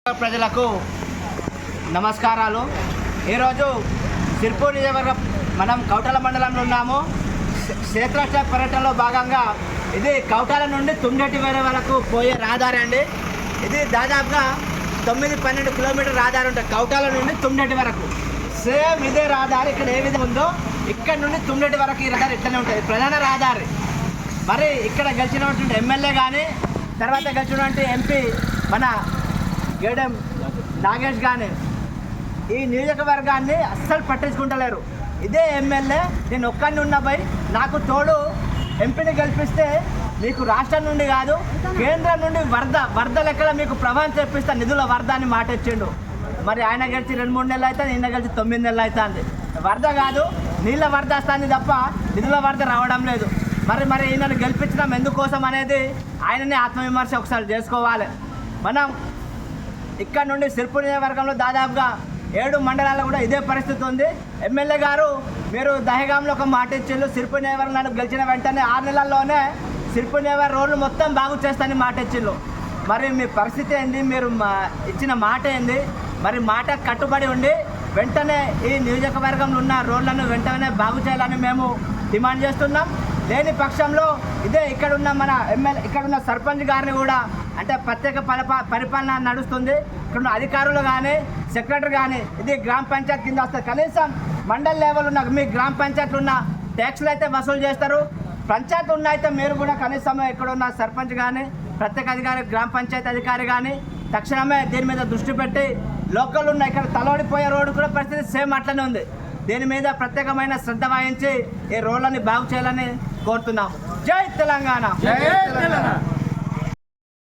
ప్రజలకు నమస్కారాలు. ఈరోజు సిర్పూర్ నియోజకవర్గం మనం కౌటాల మండలంలో ఉన్నాము. క్షేత్రస్థ పర్యటనలో భాగంగా ఇది కౌటాల నుండి తుండటి వరకు పోయే రహదారి అండి. ఇది దాదాపుగా 9-12 కిలోమీటర్ రహదారి ఉంటుంది కౌటాల నుండి తుండటి వరకు. సేమ్ ఇదే రహదారి ఇక్కడ ఏ విధంగా ఉందో ఇక్కడ నుండి తుండటి వరకు ఈ రహదారి ఇట్లనే ఉంటుంది, ప్రధాన రహదారి. మరి ఇక్కడ గెలిచినటువంటి ఎమ్మెల్యే కానీ తర్వాత గెలిచినటువంటి ఎంపీ మన గేడెం నాగేష్ కానీ ఈ నియోజకవర్గాన్ని అస్సలు పట్టించుకుంటలేరు. ఇదే ఎమ్మెల్యే నేను ఒక్కడిని ఉన్నపై నాకు తోడు ఎంపీని గెలిపిస్తే మీకు రాష్ట్రం నుండి కాదు కేంద్రం నుండి వరద లెక్కల మీకు ప్రభావం తెప్పిస్తా, నిధుల వరద అని మాట ఇచ్చిండు. మరి ఆయన గెలిచి 2-3 నెలలు అవుతుంది, నిన్న గెలిచి 9 నెలలు అవుతుంది. వరద కాదు నీళ్ళ వరద వస్తుంది తప్ప నిధుల వరద రావడం లేదు. మరి ఈయనను గెలిపించడం ఎందుకోసం అనేది ఆయననే ఆత్మవిమర్శ ఒకసారి చేసుకోవాలి. మనం ఇక్కడ నుండి సిర్పూర్ నియోజకవర్గంలో దాదాపుగా 7 మండలాల్లో కూడా ఇదే పరిస్థితి ఉంది. ఎమ్మెల్యే గారు మీరు దహగాంలో ఒక మాట ఇచ్చిండ్రు, సిర్పూర్ నియోజకవర్గం గెలిచిన వెంటనే 6 నెలల్లోనే సిర్పూర్ నియోజకవర్గం రోడ్లు మొత్తం బాగు చేస్తానని మాట ఇచ్చిండ్రు. మరి మీ పరిస్థితి ఏంది? మీరు ఇచ్చిన మాట ఏంది? మరి మాట కట్టుబడి ఉండి వెంటనే ఈ నియోజకవర్గంలో ఉన్న రోడ్లను వెంటనే బాగు చేయాలని మేము డిమాండ్ చేస్తున్నాం. లేని పక్షంలో ఇదే ఇక్కడున్న మన ఎమ్మెల్యే ఇక్కడున్న సర్పంచ్ గారిని కూడా అంటే ప్రత్యేక పరిపాలన నడుస్తుంది. ఇక్కడున్న అధికారులు కానీ సెక్రటరీ కానీ ఇది గ్రామ పంచాయతీ కింద వస్తుంది. కనీసం మండల్ లెవెల్ ఉన్న మీ గ్రామ పంచాయతీలు ఉన్న ట్యాక్స్లు అయితే వసూలు చేస్తారు. పంచాయతీ ఉన్న అయితే మీరు కూడా కనీసం ఇక్కడున్న సర్పంచ్ కానీ ప్రత్యేక అధికారి గ్రామ పంచాయతీ అధికారి కానీ తక్షణమే దీని మీద దృష్టి పెట్టి లోకల్ ఉన్న ఇక్కడ తలవడిపోయే రోడ్డు కూడా పరిస్థితి సేమ్ అట్లనే ఉంది. దీని మీద ప్రత్యేకమైన శ్రద్ధ వహించి ఈ రోడ్లని బాగు చేయాలని కోరుతున్నాం. జై తెలంగాణ.